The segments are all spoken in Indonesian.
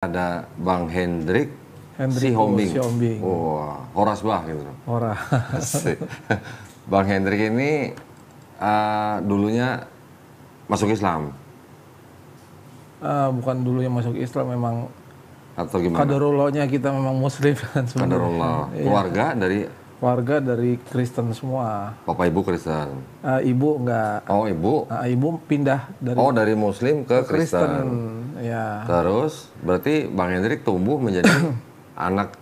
Ada Bang Hendrik Sihombing. Wah, Horas Bah gitu. Horas. Bang Hendrik ini dulunya masuk Islam Bukan dulu yang masuk Islam, memang atau gimana? kaderullahnya kita memang Muslim kan sebenarnya. Kaderullah. Keluarga dari Keluarga dari Kristen semua. Bapak Ibu Kristen. Ibu enggak. Oh, Ibu. Ibu pindah dari Dari Muslim ke Kristen. Ya. Terus berarti Bang Hendrik tumbuh menjadi anak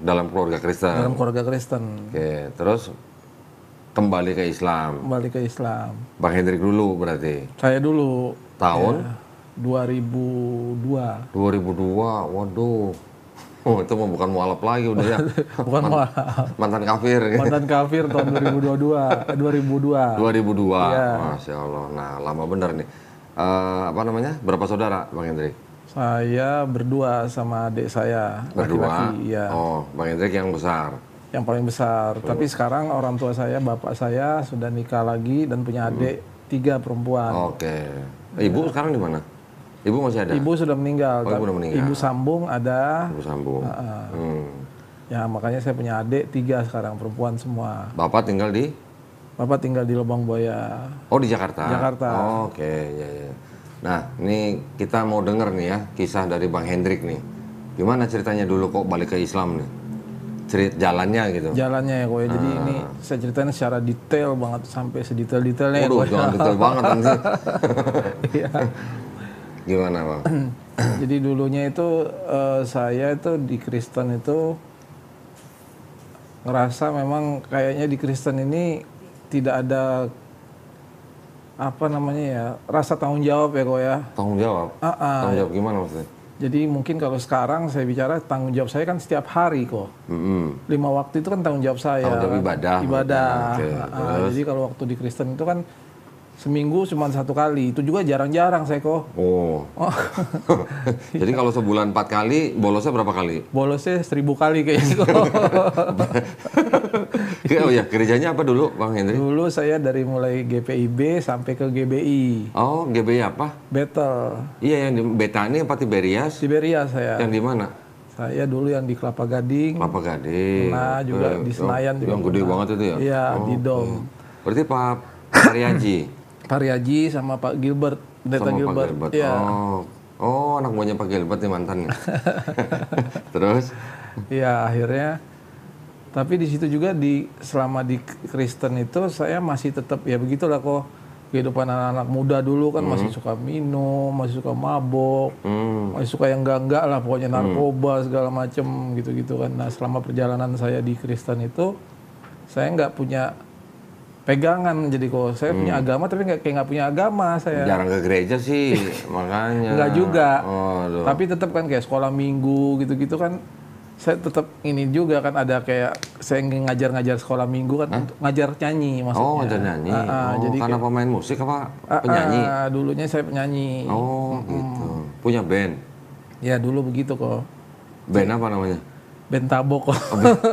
dalam keluarga Kristen. Dalam keluarga Kristen. Oke, terus kembali ke Islam. Kembali ke Islam. Bang Hendrik dulu berarti. Saya dulu. Tahun? 2002. 2002, waduh. Oh, itu mah bukan mualaf lagi udah ya. Bukan mualaf. Mantan kafir. Mantan kafir tahun 2002. 2002. 2002, Ya. Masya Allah. Nah, lama bener nih. Apa namanya? Berapa saudara, Bang Hendrik? Saya berdua sama adik saya. Berdua? Laki-laki, ya. Oh, Bang Hendrik yang besar. Yang paling besar. Tapi sekarang orang tua saya, bapak saya sudah nikah lagi dan punya adik 3 perempuan. Oke. Ibu sekarang di mana? Ibu masih ada? Ibu sudah meninggal. Ibu udah meninggal. Ibu sambung ada. Ibu sambung. Ya makanya saya punya adik 3 sekarang, perempuan semua. Bapak tinggal di? Bapak tinggal di Lubang Buaya. Oh, di Jakarta? Jakarta. Oh, oke, ya. Nah, ini kita mau denger nih ya, kisah dari Bang Hendrik nih. Gimana ceritanya dulu kok balik ke Islam nih? Jalannya gitu. Jalannya ya kok ya. Jadi ini saya ceritain secara detail banget, sampai sedetail-detailnya. Waduh, jangan detail banget nanti. Iya. Gimana, Bang? Jadi dulunya itu saya itu di Kristen itu ngerasa memang kayaknya di Kristen ini tidak ada apa namanya ya, rasa tanggung jawab ya kok ya. Tanggung jawab? Tanggung jawab gimana maksudnya? Jadi mungkin kalau sekarang saya bicara tanggung jawab saya kan setiap hari kok. 5 waktu itu kan tanggung jawab saya. Tanggung jawab ibadah. Ibadah. Oke, Jadi kalau waktu di Kristen itu kan seminggu cuma 1 kali. Itu juga jarang-jarang saya kok. Oh. Jadi kalau sebulan 4 kali, bolosnya berapa kali? Bolosnya 1000 kali kayaknya kok. Oh ya, gerejanya apa dulu, Bang Hendrik? Dulu saya dari mulai GPIB sampai ke GBI. Oh, GBI apa? Battle. Iya, yang di Betani apa Tiberias? Tiberias saya. Yang di mana? Saya dulu yang di Kelapa Gading. Kelapa Gading. Nah, juga di Senayan juga. Yang gede banget itu ya? Iya, di Dom. Berarti Pak Ariaji? Pak Riaji sama Pak Gilbert. Pendeta Sama Gilbert. Pak Gilbert. Iya. Oh, anak buahnya Pak Gilbert nih mantannya. Terus? Iya, akhirnya. Tapi di situ juga selama di Kristen itu saya masih tetap ya begitulah kok, kehidupan anak-anak muda dulu kan masih suka minum, masih suka mabok, masih suka yang enggak lah pokoknya, narkoba segala macem gitu-gitu kan. Nah selama perjalanan saya di Kristen itu saya nggak punya pegangan, jadi kok saya punya agama tapi kayak nggak punya agama saya. Jarang ke gereja sih makanya. Nggak juga. Oh, tapi tetap kan kayak sekolah minggu gitu-gitu kan. Saya tetap ini juga kan, ada kayak saya ngajar-ngajar sekolah minggu kan, untuk ngajar nyanyi maksudnya. Oh, ngajar nyanyi. Jadi karena pemain musik apa penyanyi? Dulunya saya penyanyi. Oh, gitu. Punya band? Ya dulu begitu kok. Band apa namanya? Band Tabok kok.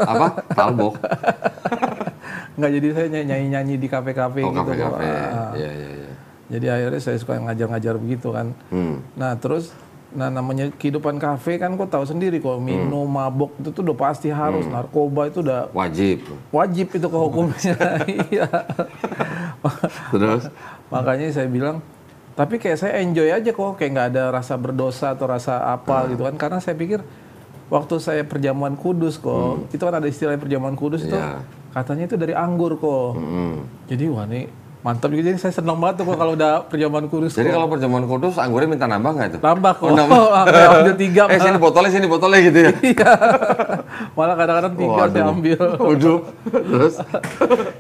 Apa? Talbok? Nggak, jadi saya nyanyi-nyanyi di kafe-kafe gitu. Kafe-kafe. Iya. Jadi akhirnya saya suka ngajar-ngajar begitu kan. Nah terus, namanya kehidupan kafe kan kok tahu sendiri kok, minum, mabok itu tuh udah pasti harus, narkoba itu udah wajib itu kok hukumnya. Iya. Terus? Makanya saya bilang, tapi kayak saya enjoy aja kok, kayak nggak ada rasa berdosa atau rasa apa gitu kan, karena saya pikir waktu saya perjamuan kudus kok, itu kan ada istilah perjamuan kudus itu, katanya itu dari anggur kok. Jadi wah nih mantap gitu, jadi saya senang banget tuh kok kalau udah perjamuan kudus. Jadi kalau perjamuan kudus anggurnya minta nambah nggak itu? Nambah kok. Sampai ambil 3. Sini botolnya gitu ya? Iya. Malah kadang-kadang 3 saya ambil. Waduh. Terus?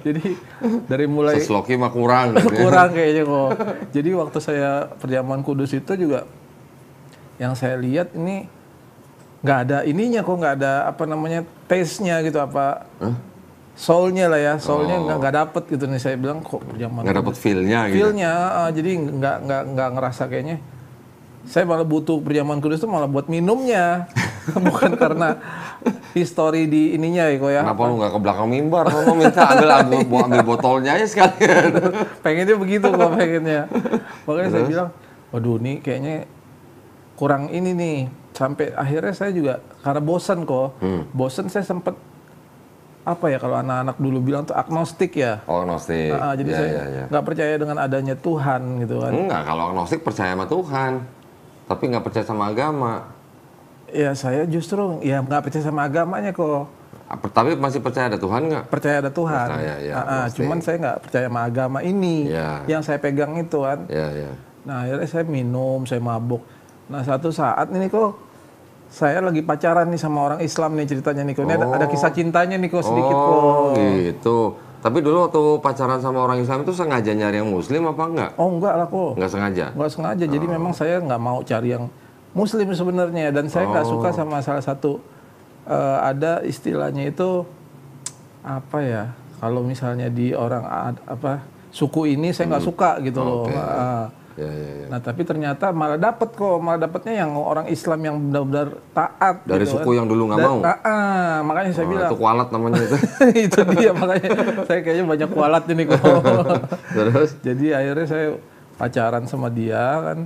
Jadi dari mulai Sesloki mah kurang gitu ya? kurang kayaknya kok. Jadi waktu saya perjamuan kudus itu juga yang saya lihat ini nggak ada ininya kok, nggak ada apa namanya taste-nya gitu, apa soul-nya lah ya, soul-nya nggak dapet gitu nih. Saya bilang kok perjamuan nggak dapet feel-nya gitu. Feel-nya, jadi nggak ngerasa kayaknya. Saya malah butuh perjamuan kudus itu malah buat minumnya, bukan karena histori di ininya ya kok ya. Kenapa lu nggak ke belakang mimbar? Lu minta ambil botolnya aja sekalian. Pengennya begitu kok, pengennya. Makanya saya bilang, waduh nih kayaknya kurang ini nih. sampai akhirnya saya juga karena bosan kok. Bosan saya sempat apa ya kalau anak-anak dulu bilang tuh agnostik ya. Oh, agnostik. Jadi Ya, saya ya. nggak percaya dengan adanya Tuhan gitu kan. Enggak, kalau agnostik percaya sama Tuhan, tapi nggak percaya sama agama. Ya saya justru ya nggak percaya sama agamanya kok. Tapi masih percaya ada Tuhan nggak? Percaya ada Tuhan. Percaya, ya, agnostik. Cuman saya nggak percaya sama agama ini. Ya. Yang saya pegang itu kan. Ya. Nah akhirnya saya minum, saya mabuk. Nah satu saat ini kok saya lagi pacaran nih sama orang Islam nih ceritanya nih kok. Ini ada kisah cintanya nih kok sedikit kok. Oh gitu. Tapi dulu waktu pacaran sama orang Islam itu sengaja nyari yang Muslim apa enggak? Oh enggak lah kok. Enggak sengaja? Nggak sengaja. Jadi memang saya nggak mau cari yang Muslim sebenarnya. Dan saya nggak suka sama salah satu ada istilahnya itu apa ya? Kalau misalnya di orang suku ini saya nggak suka gitu loh. Ya. Nah tapi ternyata malah dapatnya yang orang Islam yang benar-benar taat. Dari gitu suku kan. yang dulu nggak mau? Makanya saya bilang. Itu kualat namanya itu. Itu dia makanya saya kayaknya banyak kualat ini kok. Terus? Jadi akhirnya saya pacaran sama dia kan.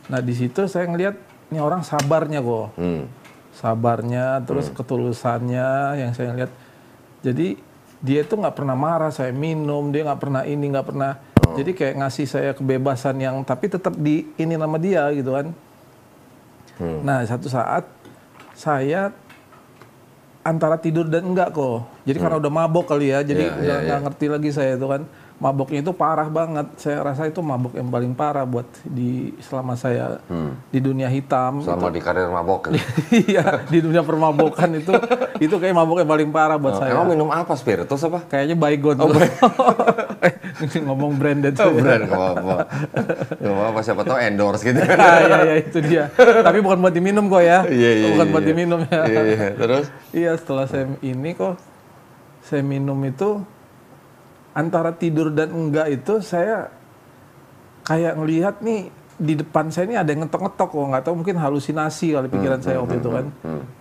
Nah di situ saya ngelihat ini orang sabarnya kok. Sabarnya, terus ketulusannya yang saya lihat. Jadi dia tuh nggak pernah marah saya minum, dia nggak pernah ini, nggak pernah. Jadi kayak ngasih saya kebebasan yang tapi tetap di ini nama dia gitu kan. Nah satu saat saya antara tidur dan enggak kok. Jadi karena udah mabok kali ya, jadi nggak ngerti lagi saya itu kan. Maboknya itu parah banget. Saya rasa itu mabok yang paling parah buat selama saya di dunia hitam. Selama di karir mabok. Iya, di dunia permabokan itu kayak mabok yang paling parah buat saya. Emang minum apa? Spiritus apa? Kayaknya Baygon. Ngomong branded. Brand nggak apa-apa. Nggak apa-apa, siapa tahu endorse gitu. Iya, itu dia. Tapi bukan buat diminum kok ya. Iya. Bukan buat diminum ya. Iya, terus? Iya, setelah saya minum itu antara tidur dan enggak itu saya kayak ngelihat nih di depan saya ini ada yang ngetok-ngetok kok, nggak tahu mungkin halusinasi kali pikiran saya waktu itu kan.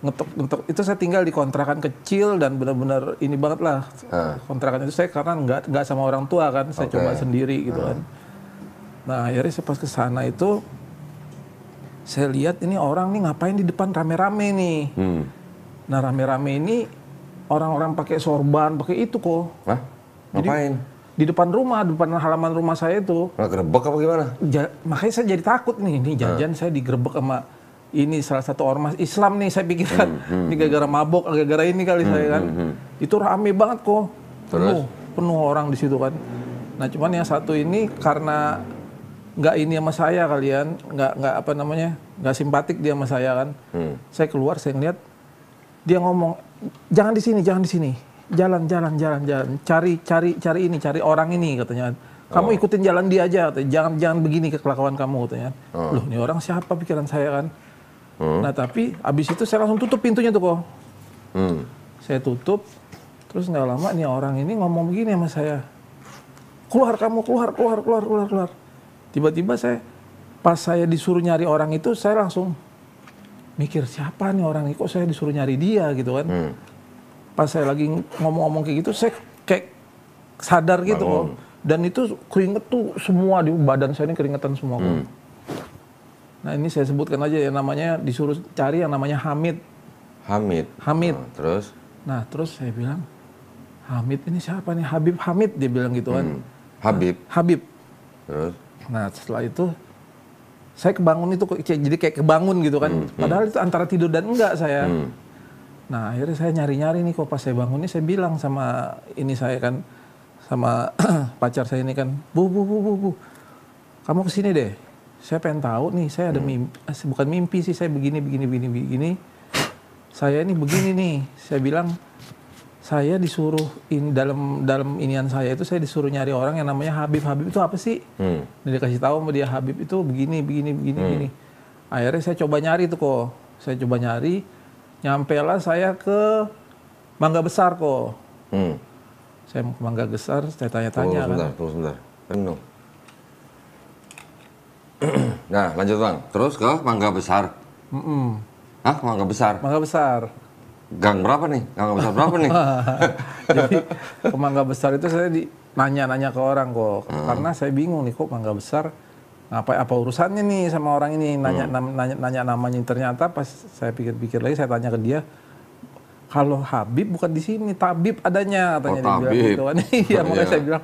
Ngetok-ngetok itu saya tinggal di kontrakan kecil dan benar-benar ini banget lah. Kontrakan itu saya karena nggak sama orang tua kan, saya coba sendiri gitu kan. Nah akhirnya saya pas ke sana itu saya lihat ini orang nih ngapain di depan rame-rame nih. Nah rame-rame ini orang-orang pakai sorban, pakai itu kok. Hah? Ngapain? Di depan rumah, depan halaman rumah saya itu. Nggak gerebek apa gimana? Makanya saya jadi takut nih. Ini jangan saya digerebek sama ini salah satu ormas Islam nih saya pikirkan. Ini gara-gara mabok, gara-gara ini kali saya kan. Itu rame banget kok. Penuh orang di situ kan. Nah cuman yang satu ini karena nggak ini sama saya kalian, nggak simpatik dia sama saya kan. Saya keluar, saya ngeliat dia ngomong, jangan di sini. Jalan, cari orang ini katanya. Kamu ikutin jalan dia aja, katanya. Jangan begini kelakuan kamu katanya. Loh, ini orang siapa pikiran saya kan? Nah tapi abis itu saya langsung tutup pintunya tuh kok. Saya tutup, terus nggak lama nih orang ini ngomong begini sama saya. Keluar kamu, keluar. Tiba-tiba pas saya disuruh nyari orang itu, saya langsung mikir siapa nih orang ini, kok saya disuruh nyari dia gitu kan. Pas saya lagi ngomong-ngomong kayak gitu, saya kayak sadar gitu kok. Dan itu keringet tuh semua di badan saya ini keringetan semua kok. Nah ini saya sebutkan aja ya namanya disuruh cari yang namanya Hamid. Terus? Nah terus saya bilang, Hamid ini siapa nih? Habib Hamid dia bilang gitu kan. Habib. Terus? Nah setelah itu saya kebangun itu jadi kayak kebangun gitu kan. Padahal itu antara tidur dan enggak saya. Nah akhirnya saya nyari-nyari nih kok pas saya bangun ini saya bilang sama ini saya kan sama pacar saya ini kan, bu, kamu kesini deh. Saya pengen tahu nih, saya ada mimpi, bukan mimpi sih, saya begini. Saya ini begini nih, saya bilang saya disuruh dalam inian saya itu saya disuruh nyari orang yang namanya Habib. Habib itu apa sih? Dia kasih tahu sama dia Habib itu begini. Akhirnya saya coba nyari tuh kok, nyampe lah saya ke Mangga Besar kok. Saya mau ke Mangga Besar, saya tanya-tanya kan. Tunggu sebentar. Penuh. Nah, lanjut Bang. Terus ke Mangga Besar. Hah? Mangga Besar? Mangga Besar. Gang berapa nih? Mangga Besar berapa nih? Jadi ke Mangga Besar itu saya nanya-nanya ke orang kok. Karena saya bingung nih kok Mangga Besar ngapain, apa urusannya nih sama orang ini, nanya namanya. Ternyata pas saya pikir-pikir lagi, saya tanya ke dia, kalau Habib bukan di sini, tabib adanya, katanya. Dia bilang gitu kan. Iya, makanya saya bilang,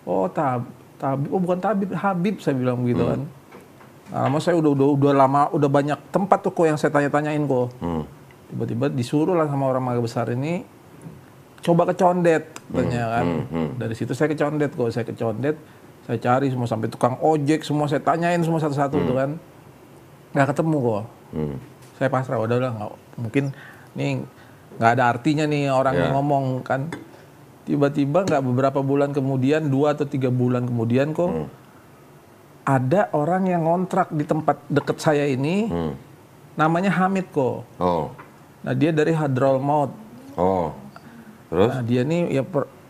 oh tabib, oh bukan tabib, Habib, saya bilang begitu kan. Nah, lama saya udah lama, udah banyak tempat tuh kok yang saya tanya-tanyain kok. Tiba-tiba disuruh lah sama orang Mangga Besar ini, coba ke Condet, katanya kan. Dari situ saya ke Condet kok, saya cari semua sampai tukang ojek, semua saya tanyain semua satu-satu tuh kan. Nggak ketemu kok. Saya pasrah, udah nggak, mungkin nih nggak ada artinya nih orang yang ngomong kan. Tiba-tiba nggak beberapa bulan kemudian, 2 atau 3 bulan kemudian kok, ada orang yang ngontrak di tempat deket saya ini, namanya Hamid kok. Nah dia dari Hadrol Maut. Terus? Nah dia nih ya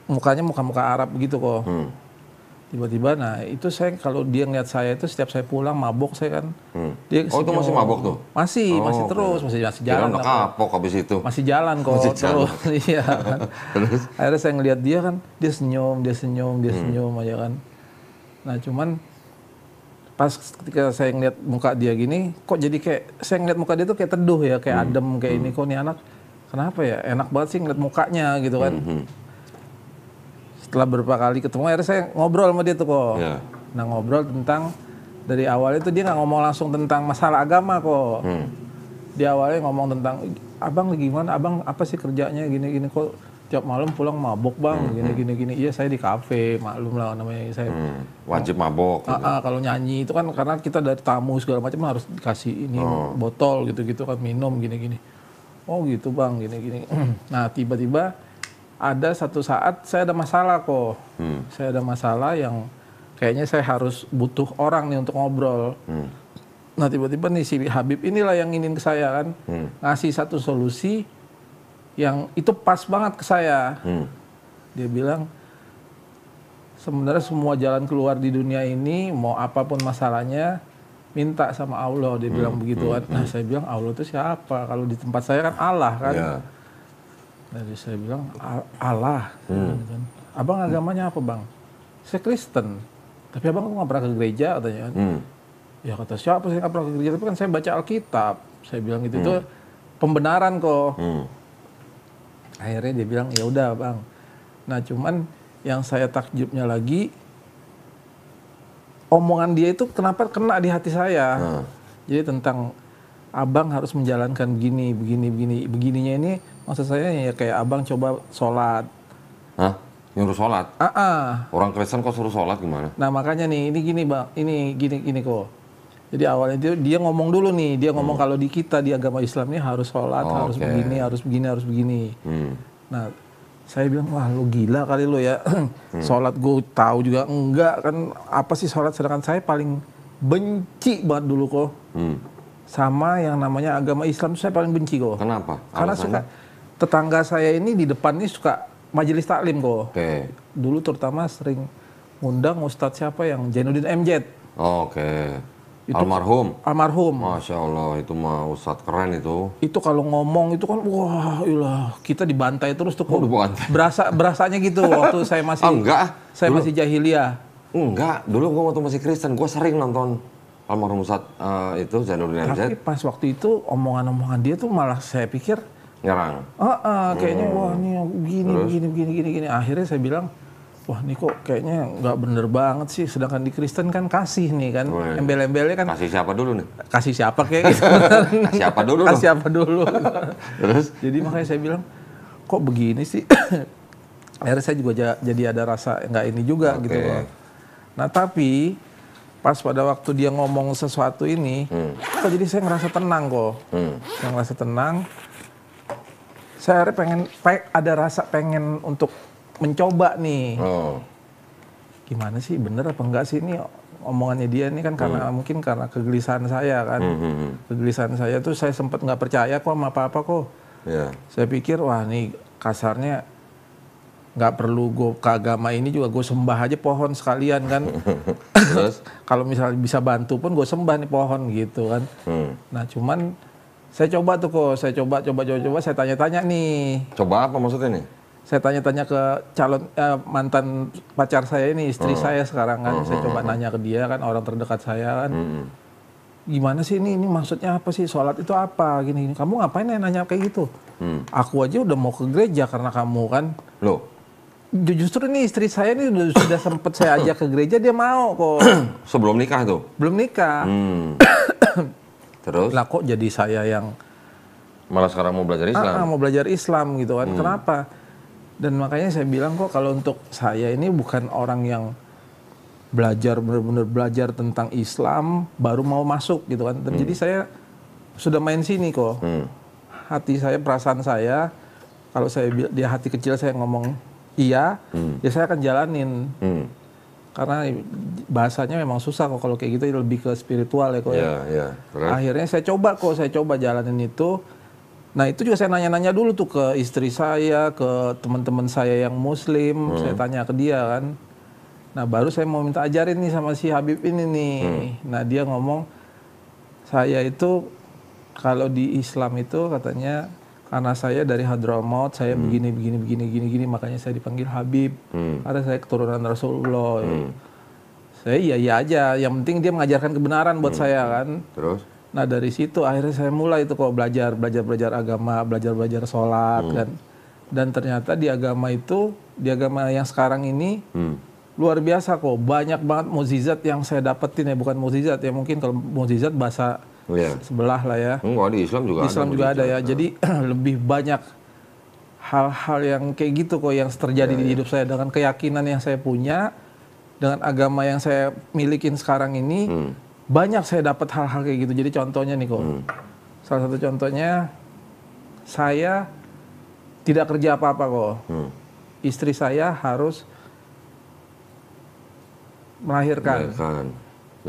mukanya muka-muka Arab gitu kok. Tiba-tiba, nah itu saya kalau dia ngeliat saya itu setiap saya pulang mabok saya kan. Dia itu masih mabok tuh? Masih terus, masih jalan. Udah kapok habis itu. Masih jalan kok terus. Iya kan. Terus? Akhirnya saya ngeliat dia kan, dia senyum aja kan. Nah cuman pas ketika saya ngeliat muka dia gini, kok jadi kayak, saya ngeliat muka dia tuh kayak teduh ya, kayak adem, kayak ini, kok nih anak, kenapa ya, enak banget sih ngeliat mukanya gitu kan. Setelah beberapa kali ketemu, akhirnya saya ngobrol sama dia tuh kok. Nah ngobrol tentang, dari awalnya tuh dia nggak ngomong langsung tentang masalah agama kok. Dia awalnya ngomong tentang, abang gimana, abang apa sih kerjanya, gini-gini, kok tiap malam pulang mabok bang, gini-gini. Iya saya di kafe, maklum lah namanya saya. Wajib mabok. Gitu. Kalau nyanyi itu kan karena kita dari tamu segala macam harus dikasih ini botol gitu-gitu kan, minum gini-gini. Oh gitu bang, gini-gini. Nah tiba-tiba ada satu saat saya ada masalah kok. Saya ada masalah yang kayaknya saya harus butuh orang nih untuk ngobrol. Nah tiba-tiba nih si Habib inilah yang ingin ke saya kan, ngasih satu solusi yang itu pas banget ke saya. Dia bilang, sebenarnya semua jalan keluar di dunia ini, mau apapun masalahnya, minta sama Allah. Dia bilang begitu kan. Nah saya bilang, Allah itu siapa? Kalau di tempat saya kan Allah kan. Jadi saya bilang, Allah. Abang agamanya apa bang? Saya Kristen. Tapi abang nggak pernah ke gereja katanya. Ya kata siapa saya nggak pernah ke gereja, tapi kan saya baca Alkitab. Saya bilang gitu, itu pembenaran kok. Akhirnya dia bilang, ya udah bang. Nah cuman yang saya takjubnya lagi, omongan dia itu kenapa kena di hati saya. Jadi tentang abang harus menjalankan begininya ini, maksud saya ya kayak abang coba sholat. Hah? Nyuruh sholat? Orang Kristen kok suruh sholat gimana? Nah makanya nih, ini gini bang, ini gini kok. Jadi awalnya dia ngomong dulu nih, dia ngomong kalau di kita di agama Islam ini harus sholat, harus begini. Nah saya bilang, wah lu gila kali lu ya, sholat gue tahu juga enggak kan, apa sih sholat, sedangkan saya paling benci banget dulu kok. Sama yang namanya agama Islam saya paling benci kok. Kenapa? Karena suka tetangga saya ini di depan ini suka majelis taklim kok. Dulu terutama sering ngundang ustadz siapa yang Jainuddin MZ. Itu almarhum. Masya Allah, itu mah ustadz keren itu. Itu kalau ngomong itu kan, wah ilah, kita dibantai terus tuh kok. Berasanya gitu waktu saya masih masih jahiliyah. Enggak, dulu gue waktu masih Kristen, gue sering nonton almarhum ustadz itu Jainuddin MZ. Tapi pas waktu itu omongan-omongan dia tuh malah saya pikir nyerang. Kayaknya wah ini begini. Akhirnya saya bilang, wah ini kok kayaknya nggak bener banget sih. Sedangkan di Kristen kan kasih nih kan, embel-embelnya kan. Kasih siapa dulu nih? Kasih siapa kayak gitu. Kasih siapa dulu. Terus? Jadi makanya saya bilang, kok begini sih? Akhirnya saya juga jadi ada rasa nggak ini juga gitu loh. Nah tapi pas pada waktu dia ngomong sesuatu ini, kok jadi saya ngerasa tenang kok. Saya ngerasa tenang. Saya akhirnya ada rasa pengen untuk mencoba nih. Gimana sih, bener apa enggak sih ini omongannya dia ini kan, karena mungkin karena kegelisahan saya kan. Kegelisahan saya tuh saya sempat nggak percaya kok sama apa-apa kok. Saya pikir wah nih kasarnya nggak perlu gue ke agama ini juga, gue sembah aja pohon sekalian kan. Terus kalau misalnya bisa bantu pun gue sembah nih pohon gitu kan. Nah cuman saya coba tuh kok, saya coba, saya tanya-tanya nih. Coba apa maksudnya nih? saya tanya-tanya ke calon mantan pacar saya ini, istri saya sekarang kan, saya coba nanya ke dia kan, orang terdekat saya kan, gimana sih ini maksudnya apa sih, sholat itu apa, gini, kamu ngapain nanya kayak gitu? Aku aja udah mau ke gereja karena kamu kan. Loh, Justru ini istri saya ini sudah sempet saya ajak ke gereja, dia mau kok. sebelum nikah tuh? Belum nikah. Terus? Lah kok jadi saya yang Malah sekarang mau belajar Islam? mau belajar Islam gitu kan, kenapa? Dan makanya saya bilang kok kalau untuk saya ini bukan orang yang belajar, benar-benar belajar tentang Islam, baru mau masuk gitu kan. Jadi saya sudah main sini kok. Hati saya, perasaan saya, kalau saya di hati kecil saya ngomong iya, ya saya akan jalanin. Karena bahasanya memang susah kok kalau kayak gitu, lebih ke spiritual ya kok. Iya. Akhirnya saya coba jalanin itu. Nah itu juga saya nanya-nanya dulu tuh ke istri saya, ke teman-teman saya yang muslim, saya tanya ke dia kan. Nah baru saya mau minta ajarin nih sama si Habib ini nih. Nah dia ngomong, saya itu kalau di Islam itu katanya, karena saya dari Hadramaut, saya begini, makanya saya dipanggil Habib. Karena saya keturunan Rasulullah. Saya iya aja, yang penting dia mengajarkan kebenaran buat saya kan. Terus? Nah dari situ akhirnya saya mulai itu kok belajar agama, belajar sholat kan. Dan ternyata di agama itu, di agama yang sekarang ini luar biasa kok. Banyak banget mukjizat yang saya dapetin ya, bukan mukjizat ya, mungkin kalau mukjizat bahasa sebelah lah ya. Enggak, di Islam juga di Islam juga ada ya. Jadi lebih banyak hal-hal yang kayak gitu kok yang terjadi di hidup saya, dengan keyakinan yang saya punya, dengan agama yang saya milikin sekarang ini. Banyak saya dapat hal-hal kayak gitu. Jadi contohnya nih kok, salah satu contohnya, saya tidak kerja apa-apa kok. Istri saya harus melahirkan.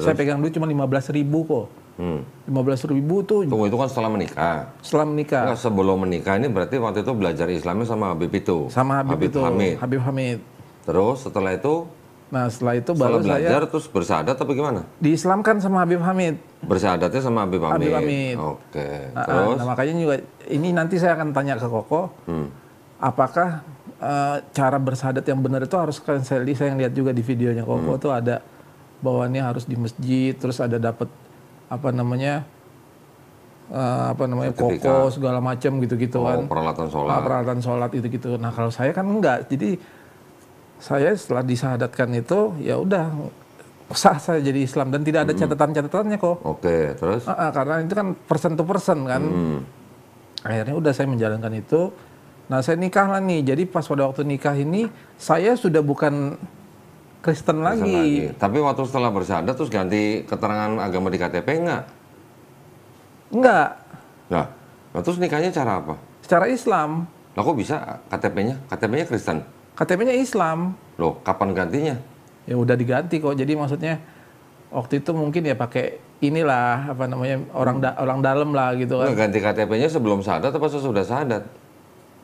Saya pegang duit cuma 15.000 kok. 15.000 tuh. Tunggu, itu kan setelah menikah? Setelah menikah. Enggak, sebelum menikah ini berarti waktu itu belajar Islamnya sama Habib itu? Sama Habib itu, Hamid. Habib Hamid. Terus setelah itu? Nah setelah itu baru belajar saya terus bersyahadat apa gimana? diislamkan sama Habib Hamid. Bersyahadatnya sama Habib Hamid. Habib Hamid. Oke. Terus? Nah makanya juga ini nanti saya akan tanya ke Koko, apakah cara bersyahadat yang benar itu harus, kan saya lihat juga di videonya Koko tuh ada bahwaannya harus di masjid, terus ada dapat apa namanya koko segala macam gitu-gitu kan. Peralatan sholat. Peralatan sholat itu-gitu. Nah kalau saya kan enggak, jadi saya setelah disyahadatkan itu ya udah sah saya jadi Islam dan tidak ada catatan-catatannya kok. Oke, terus? Karena itu kan person to person kan. Akhirnya udah saya menjalankan itu. Nah saya nikah lah nih. Jadi pas pada waktu nikah ini saya sudah bukan Kristen lagi. Tapi waktu setelah bersyahadat terus ganti keterangan agama di KTP enggak? Enggak. Nah, terus nikahnya cara apa? Secara Islam. Lah kok bisa KTP-nya? KTP-nya Kristen? KTP-nya Islam. Loh, kapan gantinya? Ya udah diganti kok. Jadi maksudnya waktu itu mungkin ya pakai inilah apa namanya orang dalam lah gitu kan. Ganti KTP-nya sebelum syahadat apa sesudah syahadat?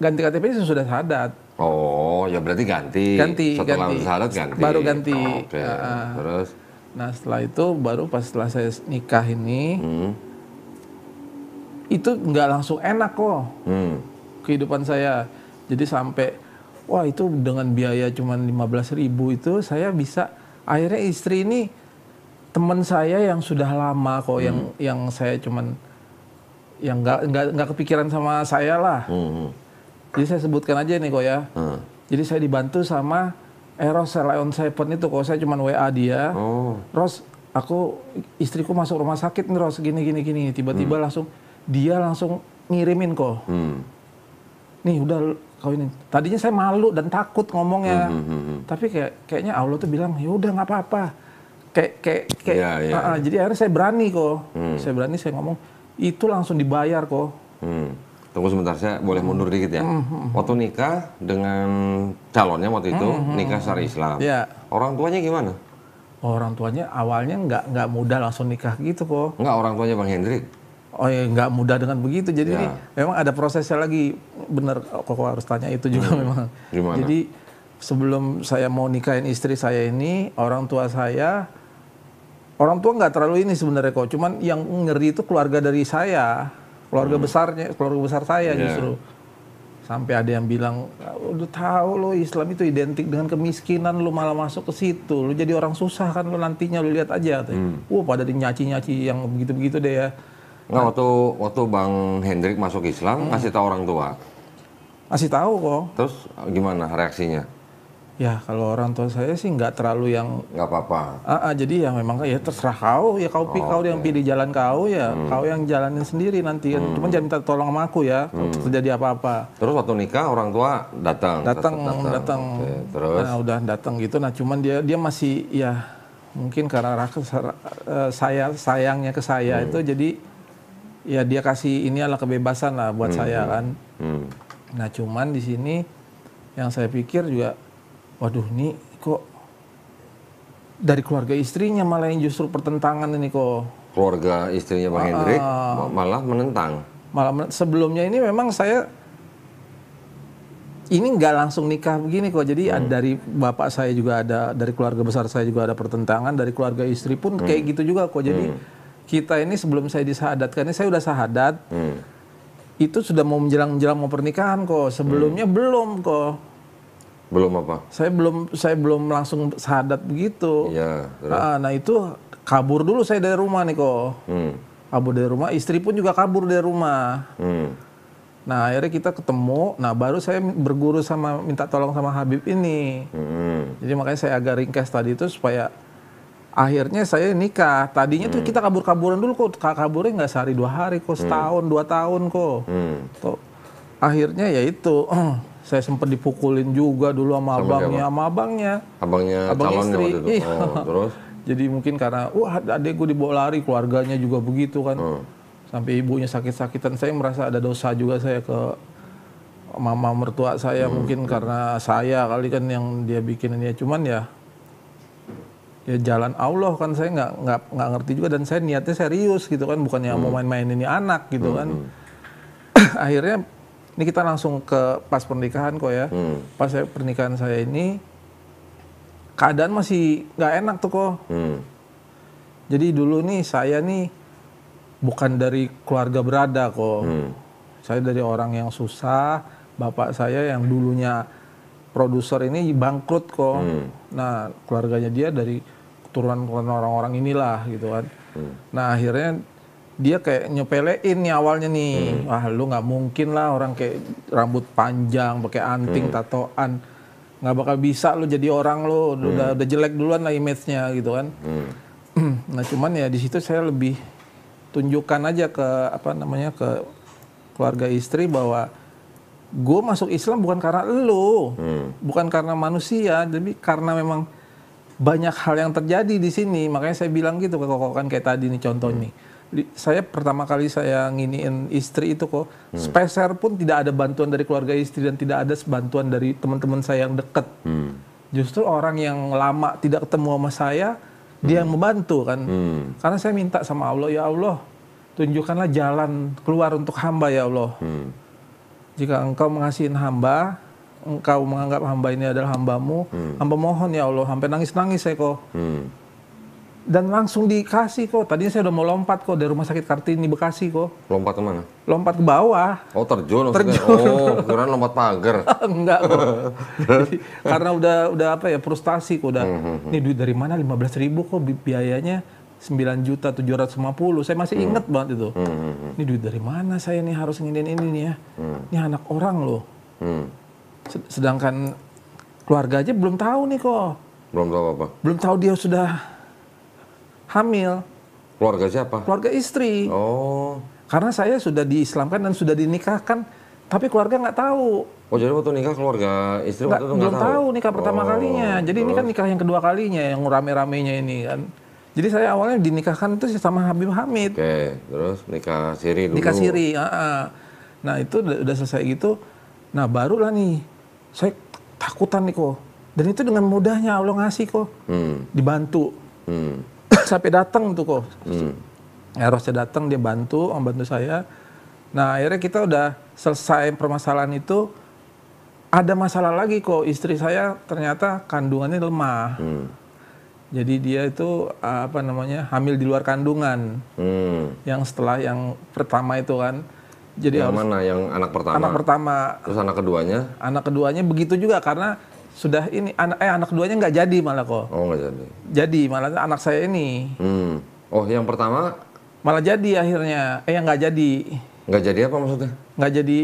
Ganti KTP-nya sudah syahadat. Oh, ya berarti ganti. Setelah syahadat ganti. Baru ganti. Oke. Terus? Nah setelah itu baru pas setelah saya nikah ini, itu nggak langsung enak kok kehidupan saya. Jadi sampai wah itu dengan biaya cuma 15.000 itu saya bisa, akhirnya istri ini teman saya yang sudah lama kok, yang saya cuman yang nggak kepikiran sama saya lah. Jadi saya sebutkan aja nih kok ya. Jadi saya dibantu sama Eros Lion Seven itu kok, saya cuman WA dia. Ros, istriku masuk rumah sakit nih Ros, gini. Tiba-tiba dia langsung ngirimin kok. Nih udah kau ini. Tadinya saya malu dan takut ngomongnya. Tapi kayaknya Allah tuh bilang, ya udah nggak apa-apa. Jadi akhirnya saya berani kok. Saya ngomong, itu langsung dibayar kok. Tunggu sebentar, saya boleh mundur dikit ya. Waktu nikah dengan calonnya waktu itu, nikah secara Islam. Orang tuanya gimana? Orang tuanya awalnya nggak mudah langsung nikah gitu kok. Nggak, orang tuanya Bang Hendrik? Oh ya nggak mudah dengan begitu. Jadi ini memang ada prosesnya lagi. Bener, kok harus tanya itu juga memang. Gimana? Jadi sebelum saya mau nikahin istri saya ini, orang tua nggak terlalu ini sebenarnya kok. Cuman yang ngeri itu keluarga dari saya. Keluarga besar saya justru. Sampai ada yang bilang, udah tahu lo Islam itu identik dengan kemiskinan, lo malah masuk ke situ, lo jadi orang susah kan lo nantinya, lo lihat aja katanya. Pada dinyaci-nyaci yang begitu-begitu deh ya. Nggak, waktu Bang Hendrik masuk Islam, ngasih tahu orang tua. Kasih tahu kok. Terus gimana reaksinya? Ya kalau orang tua saya sih nggak terlalu yang Nggak apa-apa. jadi ya memang ya terserah kau ya, kau yang pilih jalan kau ya, kau yang jalanin sendiri nanti kan. Cuman jangan minta tolong sama aku ya kalau terjadi apa-apa. Terus waktu nikah orang tua datang. Oke, terus Nah udah datang gitu. Nah cuman dia masih ya mungkin karena sayangnya ke saya itu, jadi ya dia kasih ini adalah kebebasan lah buat saya kan. Nah cuman di sini yang saya pikir juga, waduh nih kok dari keluarga istrinya malah yang justru pertentangan ini kok. Keluarga istrinya Bang Hendrik malah menentang. Sebelumnya ini memang saya ini nggak langsung nikah begini kok. Jadi dari bapak saya juga ada, dari keluarga besar saya juga ada pertentangan, dari keluarga istri pun kayak gitu juga kok. Jadi kita ini sebelum saya disahadatkan, ini saya udah sahadat. Itu sudah mau menjelang mau pernikahan kok. Sebelumnya belum kok. Belum apa? Saya belum langsung sahadat begitu. Iya. Nah itu kabur dulu saya dari rumah nih kok. Kabur dari rumah, istri pun juga kabur dari rumah. Nah akhirnya kita ketemu. Nah baru saya berguru sama, minta tolong sama Habib ini. Jadi makanya saya agak ringkas tadi itu supaya akhirnya saya nikah. Tadinya tuh kita kabur-kaburan dulu kok. Kaburnya nggak sehari 2 hari kok, setahun 2 tahun kok. Tuh. Akhirnya ya itu. Saya sempat dipukulin juga dulu sama abangnya. Abang calonnya istri. waktu itu. Terus? Jadi mungkin karena, adek gue dibawa lari, keluarganya juga begitu kan. Sampai ibunya sakit-sakitan. Saya merasa ada dosa juga saya ke mama mertua saya. Mungkin karena saya kali kan yang dia bikin ini. Cuman ya jalan Allah kan, saya nggak ngerti juga. Dan saya niatnya serius gitu kan. Bukannya mau main-main ini anak gitu kan. Akhirnya ini kita langsung ke pas pernikahan kok ya. Pas pernikahan saya ini keadaan masih nggak enak tuh kok. Jadi dulu nih saya nih bukan dari keluarga berada kok. Saya dari orang yang susah. Bapak saya yang dulunya produser ini bangkrut kok. Nah keluarganya dia dari keturunan orang-orang inilah gitu kan. Nah akhirnya dia kayak nyepelein nih awalnya nih, wah lu nggak mungkin lah orang kayak rambut panjang, pakai anting, tatoan, nggak bakal bisa lu jadi orang lu, udah jelek duluan lah image-nya gitu kan. Nah cuman ya di situ saya lebih tunjukkan aja ke ke keluarga istri bahwa gue masuk Islam bukan karena lu, bukan karena manusia, tapi karena memang banyak hal yang terjadi di sini. Makanya saya bilang gitu ke kokokan kayak tadi nih contoh nih. Saya pertama kali saya nginiin istri itu kok, speser pun tidak ada bantuan dari keluarga istri dan tidak ada bantuan dari teman-teman saya yang dekat. Justru orang yang lama tidak ketemu sama saya, dia yang membantu kan. Karena saya minta sama Allah, ya Allah, tunjukkanlah jalan keluar untuk hamba ya Allah. Jika engkau mengasihin hamba, engkau menganggap hamba ini adalah hambamu, hamba mohon ya Allah, sampai nangis-nangis saya kok. Dan langsung dikasih kok. Tadinya saya udah mau lompat kok dari rumah sakit Kartini Bekasi kok. Lompat kemana? Lompat ke bawah. Oh terjun maksudnya? Oh kira lompat pagar. Enggak kok. Jadi, karena udah frustasi kok. Ini duit dari mana 15.000 kok biayanya 9.750.000. Saya masih inget banget itu. Ini duit dari mana saya nih harus nginin ini nih ya. Ini anak orang loh. Sedangkan keluarga aja belum tahu nih kok. Belum tahu apa? Belum tahu dia sudah hamil. Keluarga siapa? Keluarga istri. Oh. Karena saya sudah diislamkan dan sudah dinikahkan, tapi keluarga nggak tahu. Oh jadi waktu nikah keluarga istri waktu itu belum tahu nikah pertama kalinya. Jadi ini kan nikah yang kedua kalinya, yang rame-ramenya ini kan. Jadi saya awalnya dinikahkan itu sama Habib Hamid. Oke, terus nikah siri dulu. Nikah siri. Nah itu udah selesai gitu. Nah barulah nih, saya takutan nih kok. Dan itu dengan mudahnya Allah ngasih kok. Dibantu. Sampai datang tuh kok. Erosnya datang, dia membantu saya. Nah akhirnya kita udah selesai permasalahan itu. Ada masalah lagi kok, istri saya ternyata kandungannya lemah. Jadi dia itu hamil di luar kandungan. Yang setelah yang pertama itu kan. Jadi yang harus mana? Yang anak pertama? anak pertama. Terus anak keduanya? Anak keduanya begitu juga karena sudah ini anak keduanya nggak jadi malah kok. Oh, nggak jadi. Jadi malah anak saya ini Oh, yang pertama malah jadi akhirnya. Yang nggak jadi. nggak jadi apa maksudnya? Nggak jadi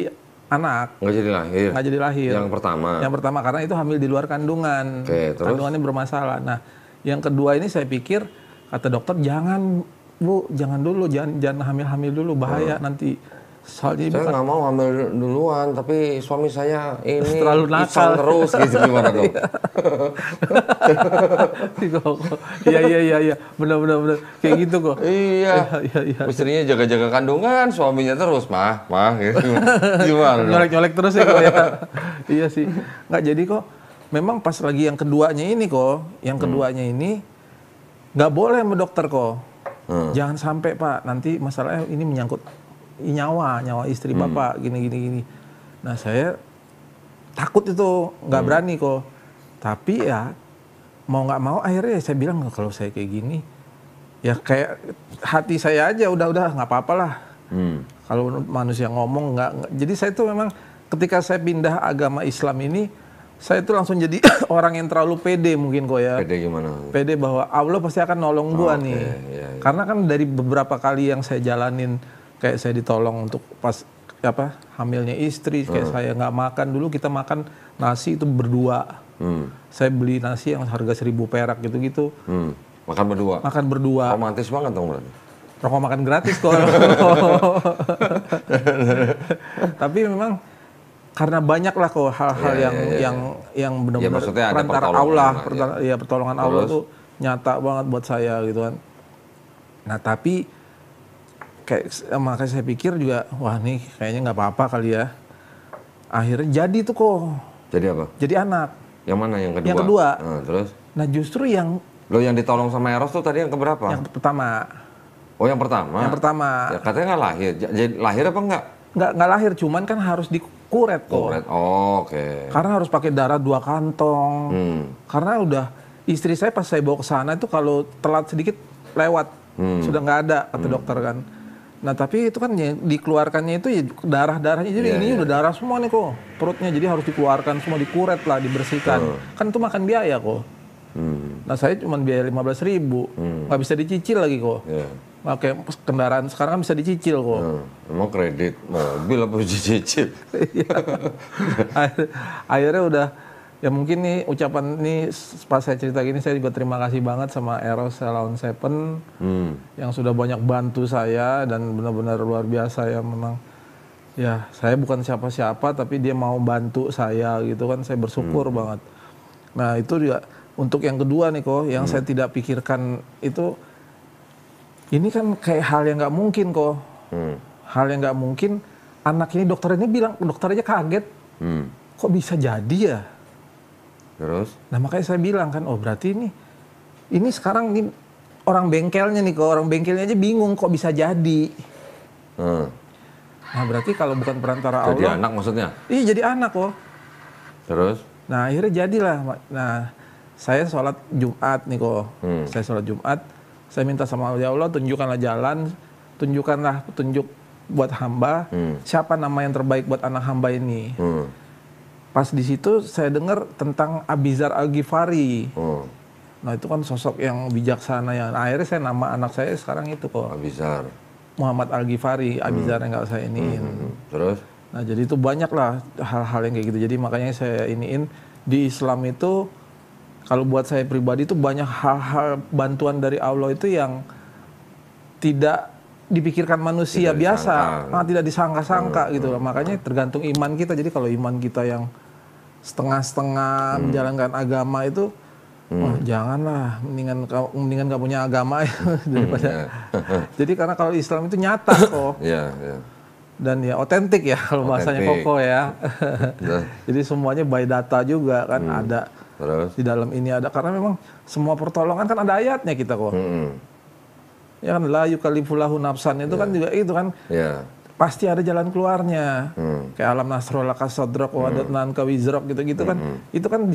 anak. Nggak jadi lahir? Nggak jadi lahir. Yang pertama? Yang pertama karena itu hamil di luar kandungan. Oke, terus? Kandungannya bermasalah. Nah, yang kedua ini saya pikir kata dokter jangan Bu, jangan dulu, jangan hamil-hamil dulu bahaya nanti. Soalnya Saya nggak mau hamil duluan, tapi suami saya ini terlalu nakal terus gitu gimana dong? Iya, benar kayak gitu kok. Iya. Istrinya jaga-jaga kandungan, suaminya terus mah gitu. Gimana? Nyolek terus ya kok ya. Iya sih. Nggak jadi kok. Memang pas lagi yang keduanya ini kok, nggak boleh sama dokter kok. Jangan sampai Pak, nanti masalahnya ini menyangkut nyawa istri Bapak gini. Nah saya takut itu, nggak berani kok. Tapi ya mau nggak mau akhirnya saya bilang kalau saya kayak gini, ya kayak hati saya aja udah nggak apa-apa lah. Kalau manusia ngomong nggak. Jadi saya tuh memang ketika saya pindah agama Islam ini, saya tuh langsung jadi orang yang terlalu pede mungkin kok ya. Pede gimana? Pede bahwa Allah pasti akan nolong gua nih. Iya. Karena kan dari beberapa kali yang saya jalanin, kayak saya ditolong untuk pas hamilnya istri, kayak saya nggak makan dulu, kita makan nasi itu berdua. Saya beli nasi yang harga 1.000 perak gitu-gitu. Makan berdua? Makan berdua. Romantis banget dong berarti. Rokok makan gratis kok. Tapi memang karena banyak lah kok hal-hal yang benar-benar perantara Allah, pertolongan Allah tuh nyata banget buat saya gitu kan. Nah tapi makanya saya pikir juga, wah nih kayaknya nggak apa-apa kali ya. Akhirnya jadi tuh kok. Jadi apa? Jadi anak. Yang mana yang kedua? Yang kedua. Terus? Nah justru yang ditolong sama Eros tuh tadi yang keberapa? Yang pertama. Oh yang pertama? Yang pertama. Ya katanya nggak lahir. Jadi lahir apa enggak? Nggak lahir, cuman kan harus dikuret kok. Kuret, oke. Karena harus pakai darah 2 kantong. Karena udah istri saya pas saya bawa ke sana itu kalau telat sedikit lewat. Sudah nggak ada kata dokter kan. Nah tapi itu kan dikeluarkannya itu ya darahnya. Jadi ini udah darah semua nih kok. Perutnya jadi harus dikeluarkan semua, dikuret lah, dibersihkan. Kan itu makan biaya kok. Nah saya cuma biaya 15.000. Nggak bisa dicicil lagi kok. Pakai kendaraan sekarang kan bisa dicicil kok. Emang kredit mobil apa dicicil? Akhirnya udah, ya mungkin nih ucapan ini pas saya cerita gini saya juga terima kasih banget sama Eros Salaon Seven yang sudah banyak bantu saya dan benar-benar luar biasa ya memang. Ya saya bukan siapa-siapa tapi dia mau bantu saya gitu kan, saya bersyukur banget. Nah itu juga untuk yang kedua nih kok, yang saya tidak pikirkan itu, ini kan kayak hal yang nggak mungkin kok. Hal yang nggak mungkin, anak ini dokter aja kaget. Kok bisa jadi ya? Terus? Nah makanya saya bilang kan, oh berarti ini sekarang ini orang bengkelnya nih kok, orang bengkelnya aja bingung kok bisa jadi. Nah berarti kalau bukan perantara Allah. Jadi anak maksudnya? Iya jadi anak kok. Terus? Nah akhirnya jadilah. Nah saya sholat Jumat nih kok. Saya sholat Jumat. Saya minta sama Allah, tunjukkanlah jalan, tunjukkanlah petunjuk buat hamba, siapa nama yang terbaik buat anak hamba ini. Pas di situ saya dengar tentang Abi Dzar Al-Ghifari. Nah itu kan sosok yang bijaksana ya. Nah, akhirnya saya nama anak saya sekarang itu kok. Abi Dzar. Muhammad Al-Ghifari, Abi Dzar yang nggak saya iniin. Terus? Nah jadi itu banyak lah hal-hal yang kayak gitu. Jadi makanya saya iniin di Islam itu, kalau buat saya pribadi itu banyak hal-hal bantuan dari Allah itu yang tidak dipikirkan manusia biasa, tidak disangka-sangka gitu loh. Makanya tergantung iman kita. Jadi kalau iman kita yang setengah-setengah menjalankan agama itu, wah janganlah, mendingan gak punya agama daripada. Jadi karena kalau Islam itu nyata kok. Dan ya otentik ya kalau bahasanya Koko ya. Jadi semuanya by data juga kan ada. Terus? Di dalam ini ada, karena memang semua pertolongan kan ada ayatnya kita kok. Ya kan, la yukallifullahu nafsan itu kan juga itu kan. Pasti ada jalan keluarnya. Kayak alam nasrul laka sadrak wa adatnan ka wizrak gitu-gitu kan. Itu kan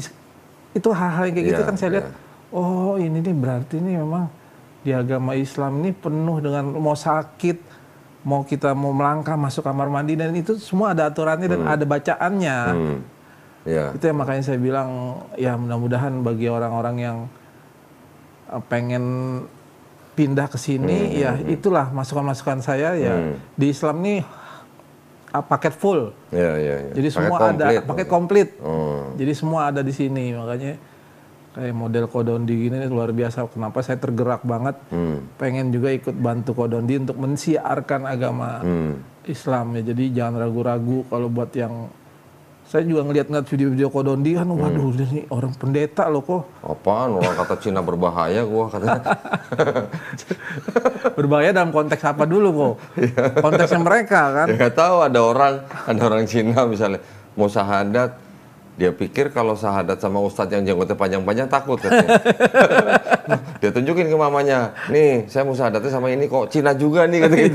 itu hal-hal kayak gitu kan saya lihat. Oh, ini nih berarti ini memang di agama Islam ini penuh dengan mau sakit, mau kita mau melangkah masuk kamar mandi dan itu semua ada aturannya dan ada bacaannya. Ya. Itu yang makanya saya bilang ya mudah-mudahan bagi orang-orang yang pengen pindah ke sini ya itulah masukan-masukan saya ya di Islam nih paket full. Ya, ya, ya. Jadi Paket semua komplit, ada paket komplit. Oh. Jadi semua ada di sini makanya kayak model Kodondi gini luar biasa. Kenapa saya tergerak banget pengen juga ikut bantu Kodondi untuk mensiarkan agama Islam ya. Jadi jangan ragu-ragu kalau buat yang saya juga ngeliat video-video Kodondi kan waduh ini orang pendeta loh kok. Apaan orang kata Cina berbahaya gua katanya. Berbahaya dalam konteks apa dulu kok? Konteksnya mereka kan. Ya nggak tahu ada orang Cina misalnya mau syahadat dia pikir kalau syahadat sama ustadz yang jenggotnya panjang-panjang takut katanya. Dia tunjukin ke mamanya, nih saya mau syahadatnya sama ini kok Cina juga nih katanya.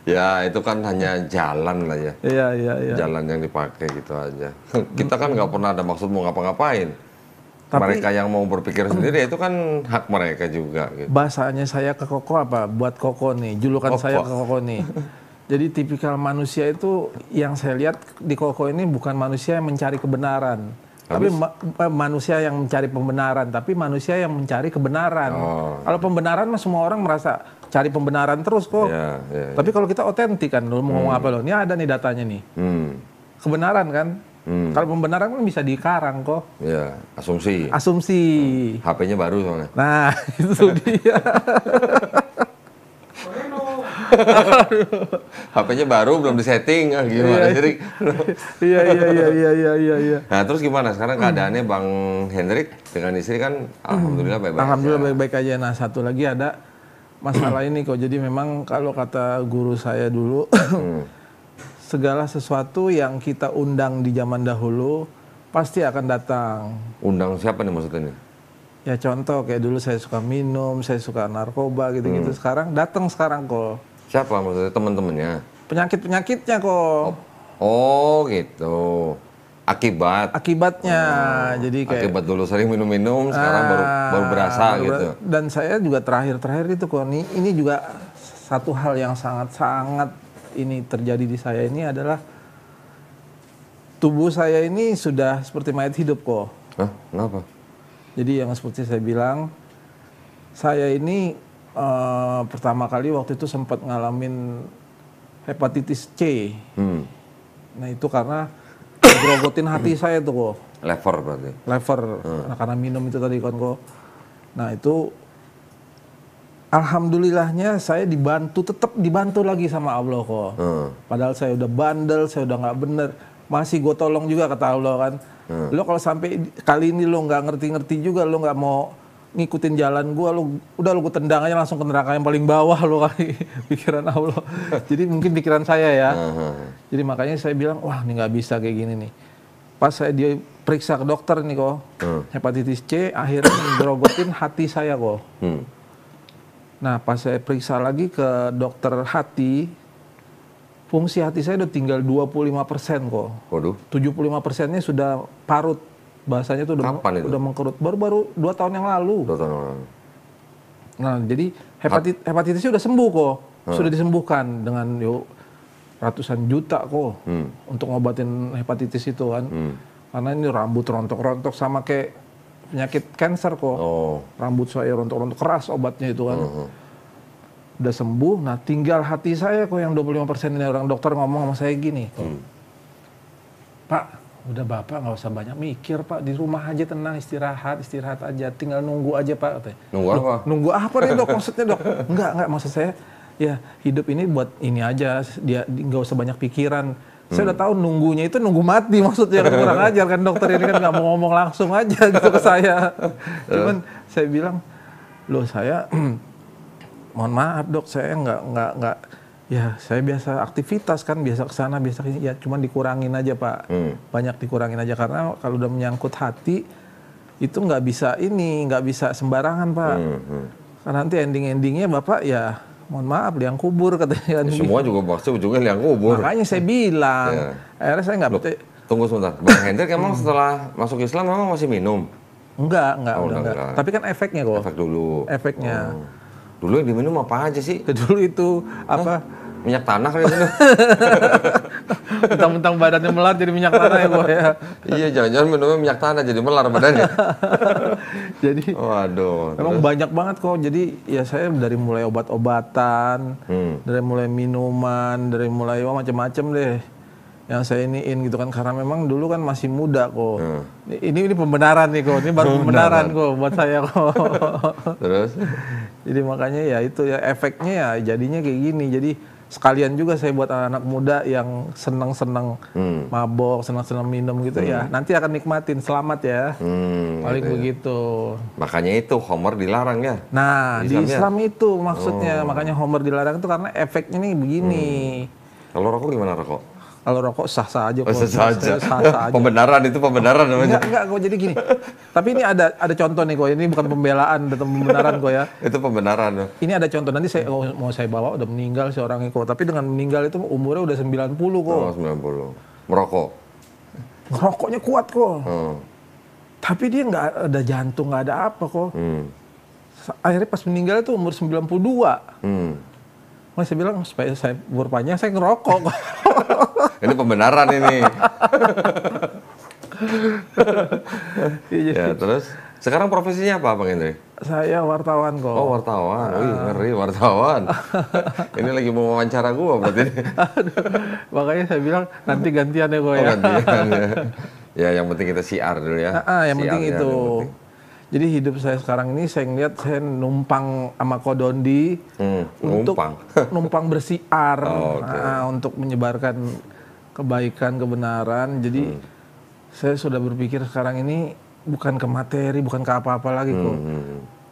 Ya itu kan hanya jalan lah ya. Iya. Jalan yang dipakai gitu aja. Kita kan nggak pernah ada maksud mau ngapa-ngapain. Mereka yang mau berpikir sendiri itu kan hak mereka juga. Gitu. Bahasanya saya ke Koko apa? Buat Koko nih, julukan saya ke Koko nih. Jadi tipikal manusia itu yang saya lihat di Koko ini bukan manusia yang mencari kebenaran. Tapi manusia yang mencari pembenaran, tapi manusia yang mencari kebenaran. Kalau pembenaran mah semua orang merasa cari pembenaran terus kok. Ya. Tapi kalau kita otentik kan, lu mau ngomong apa lo? Ini ada nih datanya nih. Kebenaran kan? Kalau pembenaran kan bisa dikarang kok. Ya, asumsi. HP-nya baru soalnya. Nah, itu dia. HP-nya baru belum disetting gimana jadi iya. Nah terus gimana sekarang keadaannya Bang Hendrik dengan istri kan alhamdulillah baik-baik aja. Nah satu lagi ada masalah ini kok. Jadi memang kalau kata guru saya dulu segala sesuatu yang kita undang di zaman dahulu pasti akan datang. Undang siapa nih maksudnya nih? Ya contoh kayak dulu saya suka minum, saya suka narkoba gitu-gitu. Sekarang datang kok. Siapa maksudnya teman-temannya? Penyakit-penyakitnya kok. Oh gitu. Akibatnya. Jadi kayak akibat dulu sering minum-minum, sekarang baru berasa gitu. Dan saya juga terakhir itu kok ini juga satu hal yang sangat-sangat ini terjadi di saya ini adalah tubuh saya ini sudah seperti mayat hidup kok. Hah? Kenapa? Jadi yang seperti saya bilang, saya ini pertama kali waktu itu sempat ngalamin hepatitis C. Nah itu karena grogotin hati saya tuh kok. Lever berarti? Lever, nah, karena minum itu tadi kan kok. Nah itu alhamdulillahnya saya tetap dibantu lagi sama Allah kok. Padahal saya udah bandel, saya udah nggak bener. Masih gue tolong juga kata Allah kan. Lo kalau sampai kali ini lo nggak ngerti-ngerti juga, lo nggak mau ngikutin jalan gue, lo gue tendang aja langsung ke neraka yang paling bawah lo kali. Pikiran Allah. Jadi mungkin pikiran saya ya. Jadi makanya saya bilang, wah ini nggak bisa kayak gini nih. Pas saya diperiksa ke dokter nih kok, hepatitis C akhirnya menggerogotin hati saya kok. Nah pas saya periksa lagi ke dokter hati, fungsi hati saya udah tinggal 25% kok. Waduh. 75%-nya sudah parut. Bahasanya tuh udah mengkerut. Baru 2 tahun yang lalu. 2 tahun yang lalu. Nah, jadi hepatitisnya udah sembuh kok. Sudah disembuhkan dengan ratusan juta kok. Untuk ngobatin hepatitis itu kan. Karena ini rambut rontok-rontok sama kayak penyakit kanker kok. Rambut saya rontok-rontok keras obatnya itu kan. Udah sembuh, nah tinggal hati saya kok yang 25% ini. Orang dokter ngomong sama saya gini, Pak, udah Bapak nggak usah banyak mikir Pak, di rumah aja tenang, istirahat aja, tinggal nunggu aja Pak katanya. Nunggu apa? Nunggu apa nih dok maksudnya dok? Enggak, maksud saya ya hidup ini buat ini aja, dia nggak usah banyak pikiran. Saya udah tahu nunggunya itu nunggu mati maksudnya, kan kurang ajar kan dokter ini kan nggak mau ngomong langsung aja gitu ke saya. Cuman saya bilang, loh saya mohon maaf dok, saya nggak ya saya biasa aktivitas kan, biasa kesana biasa kesini, ya cuman dikurangin aja Pak, banyak dikurangin aja karena kalau udah menyangkut hati itu nggak bisa sembarangan Pak, karena nanti endingnya Bapak ya mohon maaf liang kubur katanya. Semua juga pasti ujungnya liang kubur. Makanya saya bilang, akhirnya saya nggak. Tunggu sebentar, Bang Hendrik emang setelah masuk Islam memang masih minum? Enggak. Tapi kan efeknya kok. Efek dulu. Efeknya. Dulu yang diminum apa aja sih? Dulu itu apa? Minyak tanah kali itu. Mentang-mentang badannya melar jadi minyak tanah ya kok ya. Iya, jangan-jangan minumnya minyak tanah jadi melar badannya. Jadi Waduh. memang banyak banget kok. Jadi ya saya dari mulai obat-obatan, dari mulai minuman, dari mulai macam-macam deh yang saya iniin gitu kan, karena memang dulu kan masih muda kok. Ini pembenaran nih kok. Ini baru pembenaran kok buat saya kok. Terus? Jadi makanya ya itu ya efeknya ya jadinya kayak gini. Jadi sekalian juga saya buat anak-anak muda yang senang-senang mabok, senang-senang minum gitu ya. Nanti akan nikmatin, selamat ya. Paling begitu. Makanya itu Homer dilarang ya. Nah, di Islam itu maksudnya. Makanya Homer dilarang itu karena efeknya nih begini. Kalau rokok gimana rokok? Kalau rokok sah-sah aja kok. Sah saja. Sah-sah aja. Pembenaran itu pembenaran namanya. Enggak kok, jadi gini. Tapi ini ada contoh nih kok. Ini bukan pembelaan atau pembenaran kok ya. Itu pembenaran. Ini ada contoh, nanti saya mau saya bawa udah meninggal si orang itu. Tapi dengan meninggal itu umurnya udah 90 kok. Oh, 90. Merokok. Ngerokoknya kuat kok. Oh. Tapi dia nggak ada jantung, nggak ada apa kok. Akhirnya pas meninggal itu umur 92. Mas saya bilang supaya saya umur panjang saya ngerokok kok. Ini pembenaran ini. Ya, terus sekarang profesinya apa Bang Hendri? Saya wartawan kok. Oh, wartawan. Wih, ngeri wartawan. Ini lagi mau wawancara gua berarti. Makanya saya bilang nanti gantian ya kok ya. Gantian ya. Ya, yang penting kita siar dulu ya. Yang penting itu. Jadi hidup saya sekarang ini saya ngeliat saya numpang sama Kodondi untuk numpang bersiar untuk menyebarkan kebaikan, kebenaran. Jadi saya sudah berpikir sekarang ini bukan ke materi, bukan ke apa-apa lagi kok.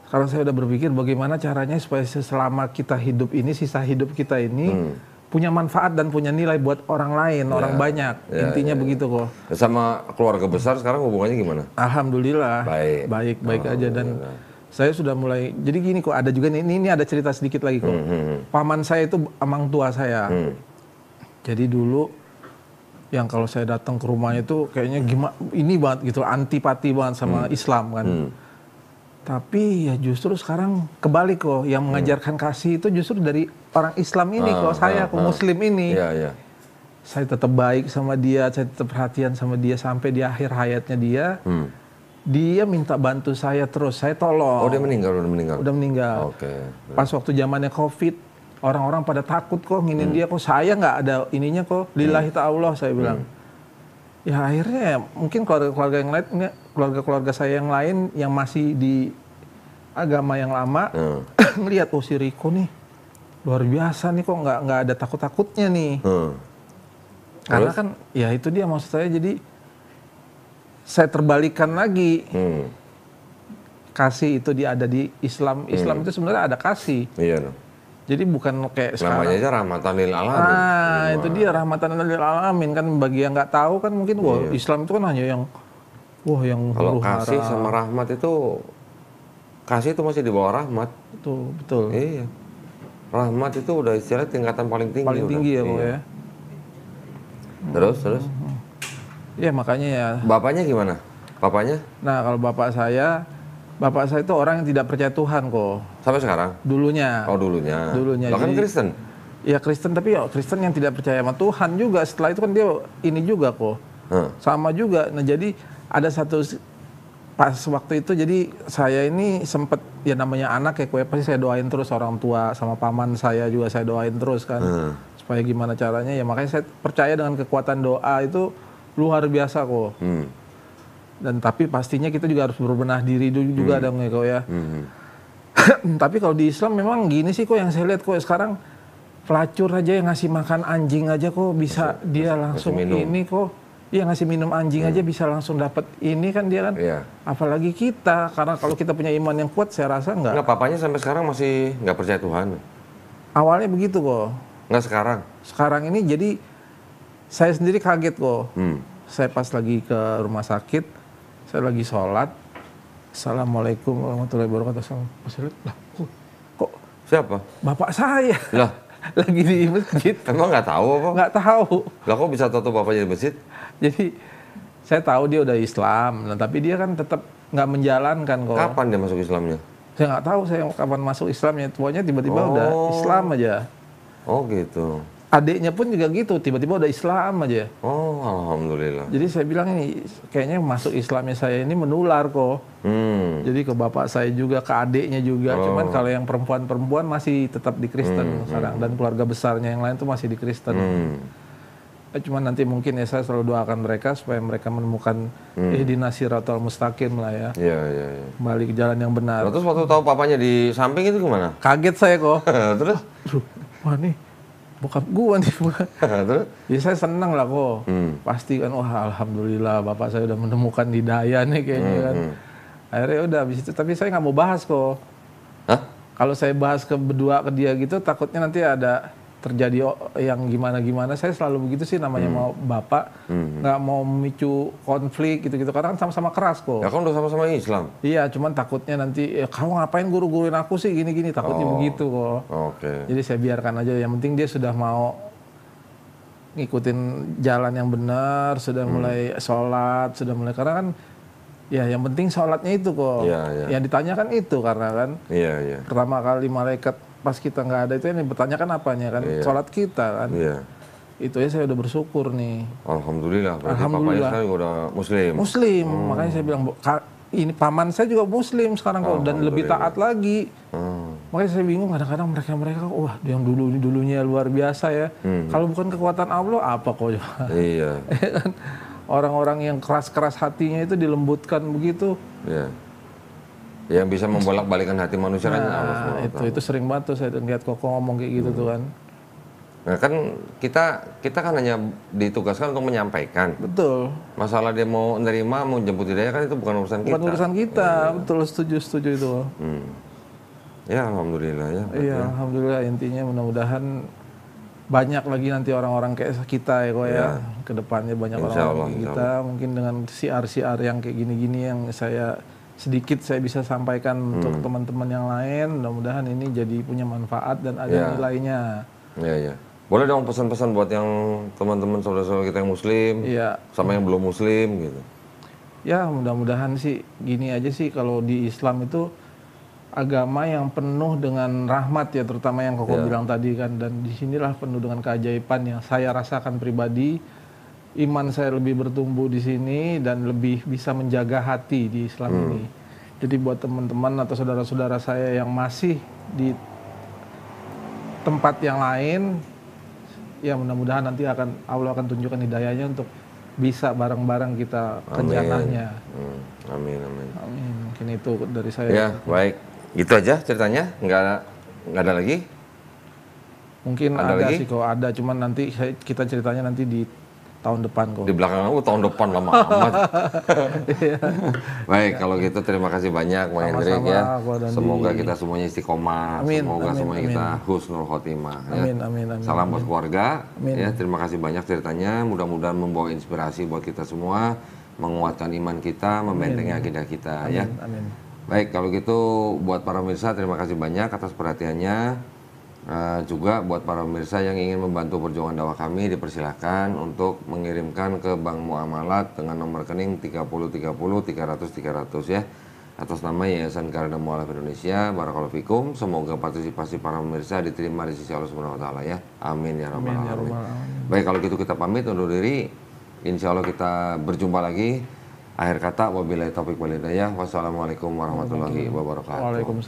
Sekarang saya udah berpikir bagaimana caranya supaya selama kita hidup ini, sisa hidup kita ini punya manfaat dan punya nilai buat orang lain, orang banyak. Intinya begitu kok. Sama keluarga besar sekarang hubungannya gimana? Alhamdulillah. Baik aja, dan saya sudah mulai. Jadi gini kok, ada juga ini ada cerita sedikit lagi kok. Paman saya itu amang tua saya. Jadi dulu yang kalau saya datang ke rumahnya itu kayaknya gimana ini banget gitu, antipati banget sama Islam kan. Tapi ya justru sekarang kebalik kok, yang mengajarkan kasih itu justru dari orang Islam ini kok, saya Muslim ini. Saya tetap baik sama dia, saya tetap perhatian sama dia sampai di akhir hayatnya dia. Dia minta bantu saya terus, saya tolong. Oh, dia meninggal, udah meninggal? Udah meninggal. Oke. Pas waktu zamannya Covid, orang-orang pada takut kok nginin dia kok, saya nggak ada ininya kok, lillahi ta'ala saya bilang. Ya akhirnya mungkin keluarga-keluarga yang lain, keluarga-keluarga saya yang lain yang masih di agama yang lama ngelihat si Riko nih luar biasa nih kok, nggak ada takut-takutnya nih. Karena kan ya itu dia maksud saya, jadi saya terbalikan lagi. Kasih itu dia ada di Islam. Islam itu sebenarnya ada kasih. Iya dong. Jadi bukan kayak sekarang. Namanya aja rahmatan lil alamin. Itu dia rahmatan lil alamin kan, bagi yang nggak tahu kan mungkin Islam itu kan hanya yang yang kalau kasih sama rahmat itu, kasih itu masih di bawah rahmat. Betul. Iya. Rahmat itu udah istilahnya tingkatan paling tinggi. Paling tinggi ya kok ya. Terus? Ya makanya ya. Bapaknya gimana? Bapaknya? Nah kalau bapak saya itu orang yang tidak percaya Tuhan kok. Sampai sekarang? Dulunya. Oh dulunya. Jadi, Bahkan Kristen? Ya Kristen, tapi ya Kristen yang tidak percaya sama Tuhan juga. Setelah itu kan dia ini juga kok. Sama juga. Nah jadi ada satu pas waktu itu, jadi saya ini sempet ya namanya anak ya kok, pasti saya doain terus orang tua sama paman saya juga saya doain terus kan. Supaya gimana caranya ya, makanya saya percaya dengan kekuatan doa itu luar biasa kok. Dan tapi pastinya kita juga harus berbenah diri dulu juga dong ya kok ya. Tapi kalau di Islam memang gini sih kok, yang saya lihat kok sekarang pelacur aja yang ngasih makan anjing aja kok bisa dia langsung ini kok. Iya, ngasih minum anjing aja bisa langsung dapat ini kan dia kan. Apalagi kita, karena kalau kita punya iman yang kuat saya rasa enggak. Papanya sampai sekarang masih nggak percaya Tuhan? Awalnya begitu kok. Nggak sekarang? Sekarang ini jadi saya sendiri kaget kok. Saya pas lagi ke rumah sakit, saya lagi sholat, Assalamualaikum warahmatullahi wabarakatuh. Lah, kok siapa? Bapak saya. Lah, lagi di masjid. Emang nggak tahu apa? Nggak tahu. Lah kok bisa tahu bapaknya di masjid? Jadi saya tahu dia udah Islam, nah, tapi dia kan tetap nggak menjalankan kok. Kapan dia masuk Islamnya? Saya nggak tahu saya kapan masuk Islamnya. Pokoknya tiba-tiba udah Islam aja. Oh gitu. Adiknya pun juga gitu, tiba-tiba udah Islam aja. Oh, alhamdulillah. Jadi saya bilang ini kayaknya masuk Islamnya saya ini menular kok. Jadi ke bapak saya juga, ke adiknya juga. Cuman kalau yang perempuan-perempuan masih tetap di Kristen sekarang, dan keluarga besarnya yang lain tuh masih di Kristen. Cuman nanti mungkin ya saya selalu doakan mereka supaya mereka menemukan ihdinas siratal mustaqim lah ya. Iya, iya, iya. Kembali ke jalan yang benar. Terus waktu tahu papanya di samping itu gimana? Kaget saya kok. Terus? Aduh, wah nih bokap gua nih. Terus? Ya saya senang lah kok. Pasti kan, wah alhamdulillah bapak saya udah menemukan hidayah nih kayaknya kan. Akhirnya udah habis itu, tapi saya nggak mau bahas kok. Hah? Kalau saya bahas berdua ke dia gitu, takutnya nanti ada terjadi yang gimana-gimana. Saya selalu begitu sih, namanya mau bapak, nggak mau memicu konflik gitu-gitu. Karena kan sama-sama keras kok. Ya kan udah sama-sama Islam. Iya, cuman takutnya nanti, kamu ngapain guru-guruin aku sih gini-gini. Takutnya begitu kok. Oke. Jadi saya biarkan aja. Yang penting dia sudah mau ngikutin jalan yang benar, sudah mulai sholat, sudah mulai, karena kan ya yang penting sholatnya itu kok. Iya, iya. Yang ditanyakan itu karena kan Iya, iya. pertama kali malaikat pas kita nggak ada itu yang dipertanyakan apanya kan, sholat kita kan. Iya. Itu ya saya udah bersyukur nih. Alhamdulillah. Berarti papanya Alhamdulillah. sekarang udah Muslim. Muslim, makanya saya bilang, ini paman saya juga Muslim sekarang kok, dan lebih taat lagi. Makanya saya bingung kadang-kadang mereka, wah yang dulunya luar biasa ya. Kalau bukan kekuatan Allah apa kok? Iya. Kan? Orang-orang yang keras-keras hatinya itu dilembutkan begitu. Iya. Yang bisa membolak-balikan hati manusia kan Allah. Nah, itu sering banget tuh saya lihat Koko ngomong kayak gitu tuh kan. Nah kan kita kan hanya ditugaskan untuk menyampaikan. Betul. Masalah dia mau nerima, mau jemput hidayah kan itu bukan urusan kita. Bukan urusan kita, betul, setuju itu. Ya alhamdulillah ya. Iya, alhamdulillah, intinya mudah-mudahan banyak lagi nanti orang-orang kayak kita ya kok ya. Kedepannya banyak orang-orang kayak kita, mungkin dengan siar-siar yang kayak gini-gini yang sedikit saya bisa sampaikan untuk teman-teman yang lain. Mudah-mudahan ini jadi punya manfaat dan ada nilainya. Iya, iya. Boleh dong pesan-pesan buat yang teman-teman saudara-saudara kita yang Muslim, sama yang belum Muslim gitu. Ya mudah-mudahan sih gini aja sih, kalau di Islam itu agama yang penuh dengan rahmat ya, terutama yang Koko bilang tadi kan, dan disinilah penuh dengan keajaiban yang saya rasakan pribadi. Iman saya lebih bertumbuh di sini dan lebih bisa menjaga hati di Islam ini. Jadi buat teman-teman atau saudara-saudara saya yang masih di tempat yang lain, ya mudah-mudahan nanti Allah akan tunjukkan hidayahnya untuk bisa bareng-bareng kita ke jannahnya. Amin, amin. Amin. Mungkin itu dari saya. Ya, baik. Gitu aja ceritanya? Nggak ada lagi? Mungkin ada sih kok, ada. Cuman nanti kita ceritanya nanti di tahun depan kok. Di belakang aku tahun depan lama amat. Baik, kalau gitu terima kasih banyak Bang Hendrik ya. Semoga kita semuanya istiqomah, semoga semuanya kita husnul khotimah. Amin, ya. amin. Salam buat keluarga. Ya, terima kasih banyak ceritanya. Mudah-mudahan membawa inspirasi buat kita semua, menguatkan iman kita, membentengi akidah kita. Amin, ya. amin. Baik, kalau gitu buat para pemirsa terima kasih banyak atas perhatiannya. Juga buat para pemirsa yang ingin membantu perjuangan dakwah kami, dipersilahkan untuk mengirimkan ke Bank Muamalat dengan nomor rekening 3030 300 ya, atas nama Yayasan Garda Mualaf Indonesia. Barakallahu fikum. Semoga partisipasi para pemirsa diterima di sisi Allah Subhanahu wa taala ya. Amin ya rabbal alamin. Baik, kalau gitu kita pamit undur diri. Insya Allah kita berjumpa lagi. Akhir kata wabillahi taufiq wal hidayah. Wassalamualaikum warahmatullahi wabarakatuh.